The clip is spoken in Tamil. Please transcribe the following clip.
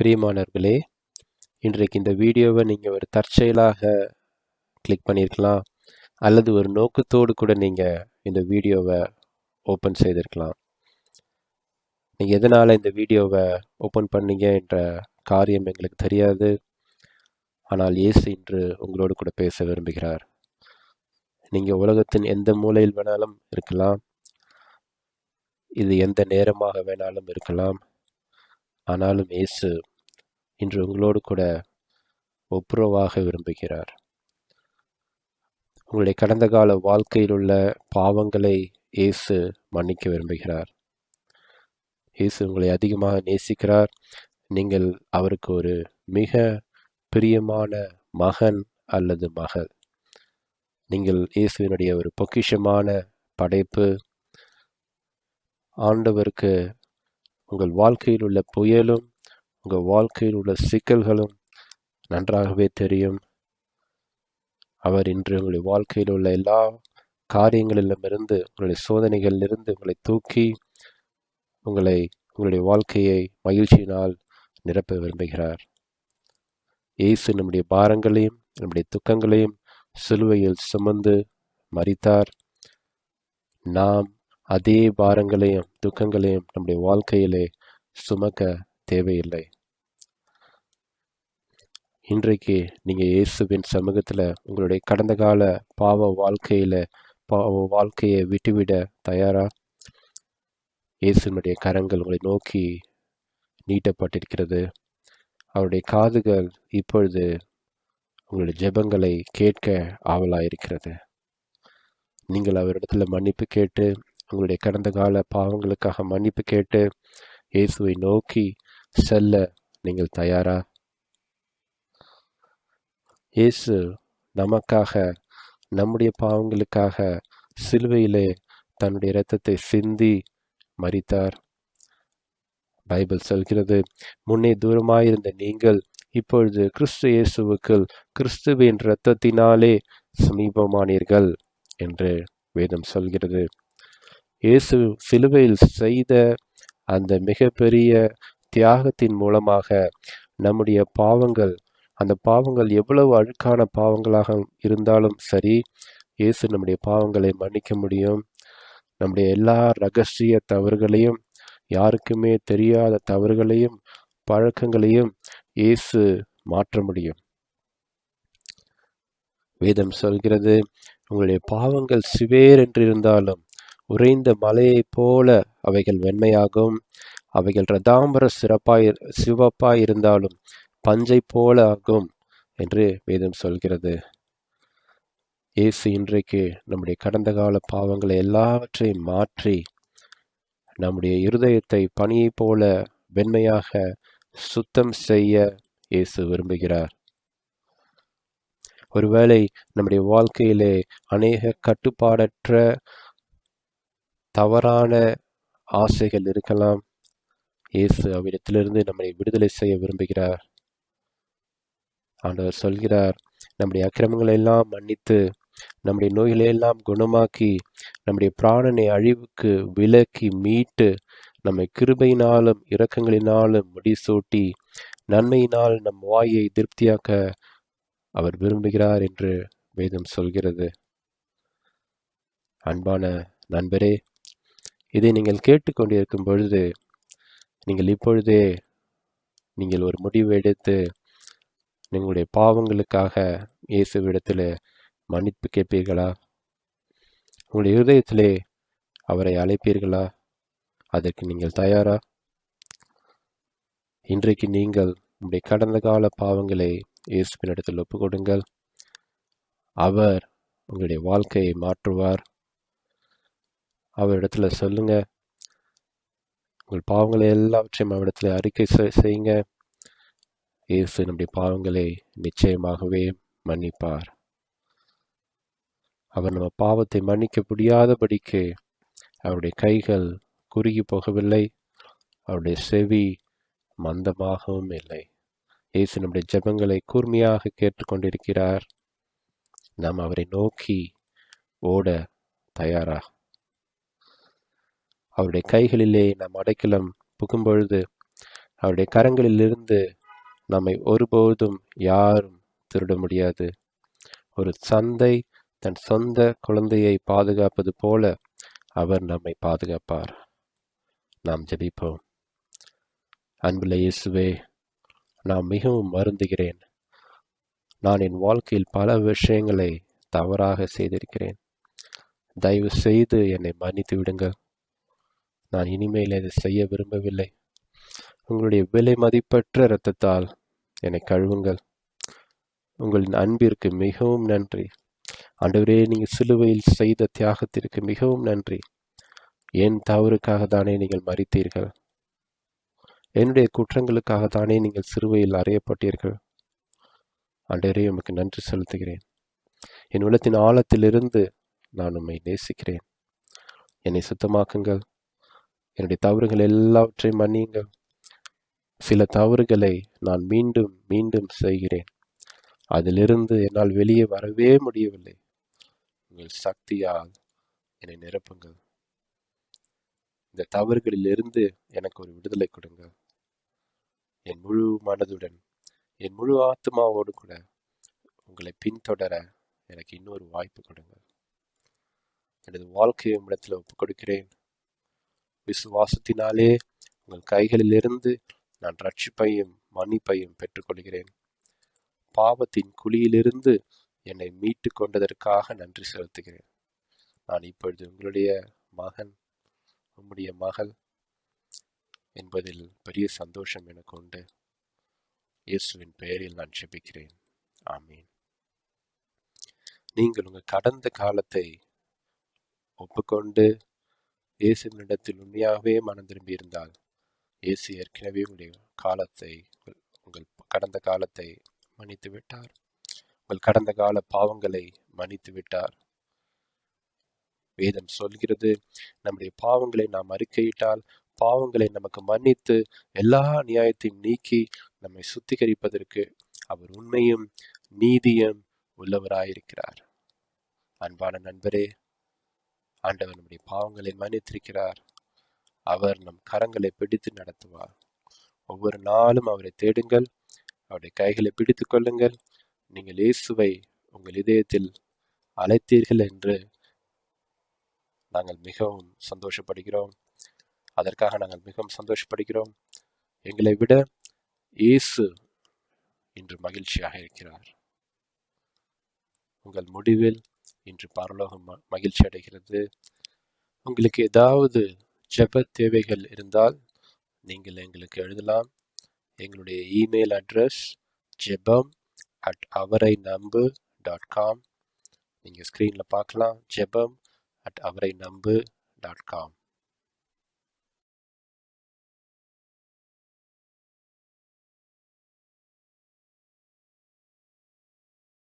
பிரியமானவர்களே, இன்றைக்கு இந்த வீடியோவை நீங்கள் ஒரு தற்செயலாக கிளிக் பண்ணியிருக்கலாம், அல்லது ஒரு நோக்கத்தோடு கூட நீங்கள் இந்த வீடியோவை ஓப்பன் செய்திருக்கலாம். நீங்கள் எதனால் இந்த வீடியோவை ஓப்பன் பண்ணீங்க என்ற காரியம் எங்களுக்கு தெரியாது. ஆனால் இயேசு இன்று உங்களோடு கூட பேச விரும்புகிறார். நீங்கள் உலகத்தின் எந்த மூலையில் வேணாலும் இருக்கலாம், இது எந்த நேரமாக வேணாலும் இருக்கலாம். ஆனாலும் இயேசு இன்று உங்களோடு கூட ஒப்புரவாக விரும்புகிறார். உங்களுடைய கடந்த கால வாழ்க்கையில் உள்ள பாவங்களை இயேசு மன்னிக்க விரும்புகிறார். இயேசு உங்களை அதிகமாக நேசிக்கிறார். நீங்கள் அவருக்கு ஒரு மிக பிரியமான மகன் அல்லது மகள். நீங்கள் இயேசுவினுடைய ஒரு பொக்கிஷமான படைப்பு. ஆண்டவருக்கு உங்கள் வாழ்க்கையில் உள்ள புயலும் உங்கள் வாழ்க்கையில் உள்ள சிக்கல்களும் நன்றாகவே தெரியும். அவர் இன்று உங்களுடைய வாழ்க்கையில் உள்ள எல்லா காரியங்களிலுமிருந்து, உங்களுடைய சோதனைகளிலிருந்து உங்களை தூக்கி உங்களுடைய வாழ்க்கையை மகிழ்ச்சியினால் நிரப்ப விரும்புகிறார். இயேசு நம்முடைய பாரங்களையும் நம்முடைய துக்கங்களையும் சிலுவையில் சுமந்து மரித்தார். நாம் அதே பாரங்களையும் துக்கங்களையும் நம்முடைய வாழ்க்கையிலே சுமக்க தேவையில்லை. இன்றைக்கு நீங்கள் இயேசுவின் சமூகத்தில் உங்களுடைய கடந்த கால பாவ வாழ்க்கையை விட்டுவிட தயாரா? இயேசுனுடைய கரங்கள் உங்களை நோக்கி நீட்டப்பட்டிருக்கிறது. அவருடைய காதுகள் இப்பொழுது உங்களுடைய ஜெபங்களை கேட்க ஆவலாயிருக்கிறது. நீங்கள் அவரிடத்துல மன்னிப்பு கேட்டு, உங்களுடைய கடந்த கால பாவங்களுக்காக மன்னிப்பு கேட்டு இயேசுவை நோக்கி செல்ல நீங்கள் தயாரா? இயேசு நமக்காக, நம்முடைய பாவங்களுக்காக சிலுவையிலே தன்னுடைய இரத்தத்தை சிந்தி மரித்தார். பைபிள் சொல்கிறது, முன்னே தூரமாயிருந்த நீங்கள் இப்பொழுது கிறிஸ்து இயேசுவுக்குள் கிறிஸ்துவின் இரத்தத்தினாலே சமீபமானீர்கள் என்று வேதம் சொல்கிறது. இயேசு சிலுவையில் செய்த அந்த மிகப்பெரிய தியாகத்தின் மூலமாக நம்முடைய பாவங்கள், அந்த பாவங்கள் எவ்வளவு அழுக்கான பாவங்களாக இருந்தாலும் சரி, இயேசு நம்முடைய பாவங்களை மன்னிக்க முடியும். நம்முடைய எல்லா ரகசிய தவறுகளையும், யாருக்குமே தெரியாத தவறுகளையும் பழக்கங்களையும் இயேசு மாற்ற முடியும். வேதம் சொல்கிறது, உங்களுடைய பாவங்கள் சிவேர் என்று இருந்தாலும் உறைந்த மலையைப் போல அவைகள் வெண்மையாகும். அவைகள் இரத்தாம்பர சிவப்பாய் இருந்தாலும் பஞ்சை போல ஆகும் என்று வேதம் சொல்கிறது. இயேசு இன்றைக்கு நம்முடைய கடந்த கால பாவங்களை எல்லாவற்றையும் மாற்றி நம்முடைய இருதயத்தை பனியைப் போல வெண்மையாக சுத்தம் செய்ய இயேசு விரும்புகிறார். ஒருவேளை நம்முடைய வாழ்க்கையிலே அநேக கட்டுப்பாடற்ற தவறான ஆசைகள் இருக்கலாம். இயேசு அவ்விடத்திலிருந்து நம்மை விடுதலை செய்ய விரும்புகிறார். ஆண்டவர் சொல்கிறார், நம்முடைய அக்கிரமங்களை எல்லாம் மன்னித்து, நம்முடைய நோய்களை எல்லாம் குணமாக்கி, நம்முடைய பிராணனை அழிவுக்கு விலக்கி மீட்டு, நம்மை கிருபையினாலும் இரக்கங்களினாலும் முடிசூட்டி, நன்மையினால் நம் வாயை திருப்தியாக்க அவர் விரும்புகிறார் என்று வேதம் சொல்கிறது. அன்பான நண்பரே, இதை நீங்கள் கேட்டுக்கொண்டிருக்கும் பொழுது நீங்கள் இப்பொழுதே ஒரு முடிவு எடுத்து உங்களுடைய பாவங்களுக்காக இயேசுவிடத்தில் மன்னிப்பு கேட்பீர்களா? உங்களுடைய இருதயத்திலே அவரை அழைப்பீர்களா? அதற்கு நீங்கள் தயாரா? இன்றைக்கு நீங்கள் உங்களுடைய கடந்த கால பாவங்களை இயேசுவினிடத்தில் ஒப்புக் கொடுங்கள். அவர் உங்களுடைய வாழ்க்கையை மாற்றுவார். அவரிடத்துல சொல்லுங்க, உங்கள் பாவங்களை எல்லாவற்றையும் அவரிடத்துல அறிக்கை செய்யுங்க. இயேசு நம்முடைய பாவங்களை நிச்சயமாகவே மன்னிப்பார். அவர் நம்ம பாவத்தை மன்னிக்க முடியாதபடிக்கு அவருடைய கைகள் குறுகி போகவில்லை, அவருடைய செவி மந்தமாகவும் இல்லை. இயேசு நம்முடைய ஜெபங்களை கூர்மையாக கேட்டுக்கொண்டிருக்கிறார். நாம் அவரை நோக்கி ஓட தயாரா? அவருடைய கைகளிலே நாம் அடைக்கலம் புகும்பொழுது அவருடைய கரங்களிலிருந்து நம்மை ஒருபோதும் யாரும் திருட முடியாது. ஒரு தந்தை தன் சொந்த குழந்தையை பாதுகாப்பது போல அவர் நம்மை பாதுகாப்பார். நாம் ஜெபிப்போம். அன்புள்ள இயேசுவே, நான் மிகவும் வருந்துகிறேன். நான் என் வாழ்க்கையில் பல விஷயங்களை தவறாக செய்திருக்கிறேன். தயவு செய்து என்னை மன்னித்து விடுங்கள். நான் இனிமேல் இதை செய்ய விரும்பவில்லை. உங்களுடைய விலை மதிப்பற்ற இரத்தத்தால் என்னை கழுவுங்கள். உங்களின் அன்பிற்கு மிகவும் நன்றி. ஆண்டவரே, நீங்கள் சிலுவையில் செய்த தியாகத்திற்கு மிகவும் நன்றி. என் தவறுக்காக தானே நீங்கள் மரித்தீர்கள். என்னுடைய குற்றங்களுக்காக தானே நீங்கள் சிலுவையில் அறையப்பட்டீர்கள். ஆண்டவரே, உமக்கு நன்றி செலுத்துகிறேன். என் உள்ளத்தின் ஆழத்திலிருந்து நான் உம்மை நேசிக்கிறேன். என்னை சுத்தமாக்குங்கள். என்னுடைய தவறுகள் எல்லாவற்றையும் மன்னியுங்கள். சில தவறுகளை நான் மீண்டும் மீண்டும் செய்கிறேன். அதிலிருந்து என்னால் வெளியே வரவே முடியவில்லை. உங்கள் சக்தியால் என்னை நிரப்புங்கள். இந்த தவறுகளிலிருந்து எனக்கு ஒரு விடுதலை கொடுங்கள். என் முழு மனதுடன், என் முழு ஆத்மாவோடு கூட உங்களை பின்தொடர எனக்கு இன்னொரு வாய்ப்பு கொடுங்கள். எனது வாழ்க்கையை உம்மிடத்தில் ஒப்புக் கொடுக்கிறேன். விசுவாசத்தினாலே உங்கள் கைகளிலிருந்து நான் ரட்சிப்பையும் மன்னிப்பையும் பெற்றுக்கொள்கிறேன். பாவத்தின் குழியிலிருந்து என்னை மீட்டு கொண்டதற்காக நன்றி செலுத்துகிறேன். நான் இப்பொழுது உங்களுடைய மகன், உம்முடைய மகள் என்பதில் பெரிய சந்தோஷம் எனக்கு உண்டு. இயேசுவின் பெயரில் நான் ஜெபிக்கிறேன். ஆமீன். நீங்கள் உங்கள் கடந்த காலத்தை ஒப்புக்கொண்டு இயேசுவினிடத்தில் உண்மையாகவே மனம் திரும்பி இருந்தால், இயேசு ஏற்கனவே உங்கள் கடந்த காலத்தை மன்னித்து விட்டார். உங்கள் கடந்த கால பாவங்களை மன்னித்து விட்டார். வேதம் சொல்கிறது, நம்முடைய பாவங்களை நாம் அறிக்கையிட்டால் பாவங்களை நமக்கு மன்னித்து எல்லா நியாயத்தையும் நீக்கி நம்மை சுத்திகரிப்பதற்கு அவர் உண்மையும் நீதியும் உள்ளவராயிருக்கிறார். அன்பான நண்பரே, ஆண்டவர் நம்முடைய பாவங்களை மன்னித்திருக்கிறார். அவர் நம் கரங்களை பிடித்து நடத்துவார். ஒவ்வொரு நாளும் அவரை தேடுங்கள். அவருடைய கைகளை பிடித்து கொள்ளுங்கள். நீங்கள் இயேசுவை உங்கள் இதயத்தில் அழைத்தீர்கள் என்று நாங்கள் மிகவும் சந்தோஷப்படுகிறோம். அதற்காக நாங்கள் மிகவும் சந்தோஷப்படுகிறோம். எங்களை விட இயேசு இன்று மகிழ்ச்சியாக இருக்கிறார். உங்கள் முடிவில் இன்று பரலோகம் மகிழ்ச்சி அடைகிறது. உங்களுக்கு ஏதாவது ஜெப தேவைகள் இருந்தால் நீங்கள் எங்களுக்கு எழுதலாம். எங்களுடைய இமெயில் அட்ரஸ் jebam@avarainambu.com. நீங்கள் ஸ்க்ரீனில் பார்க்கலாம். jebam@avarainambu.com.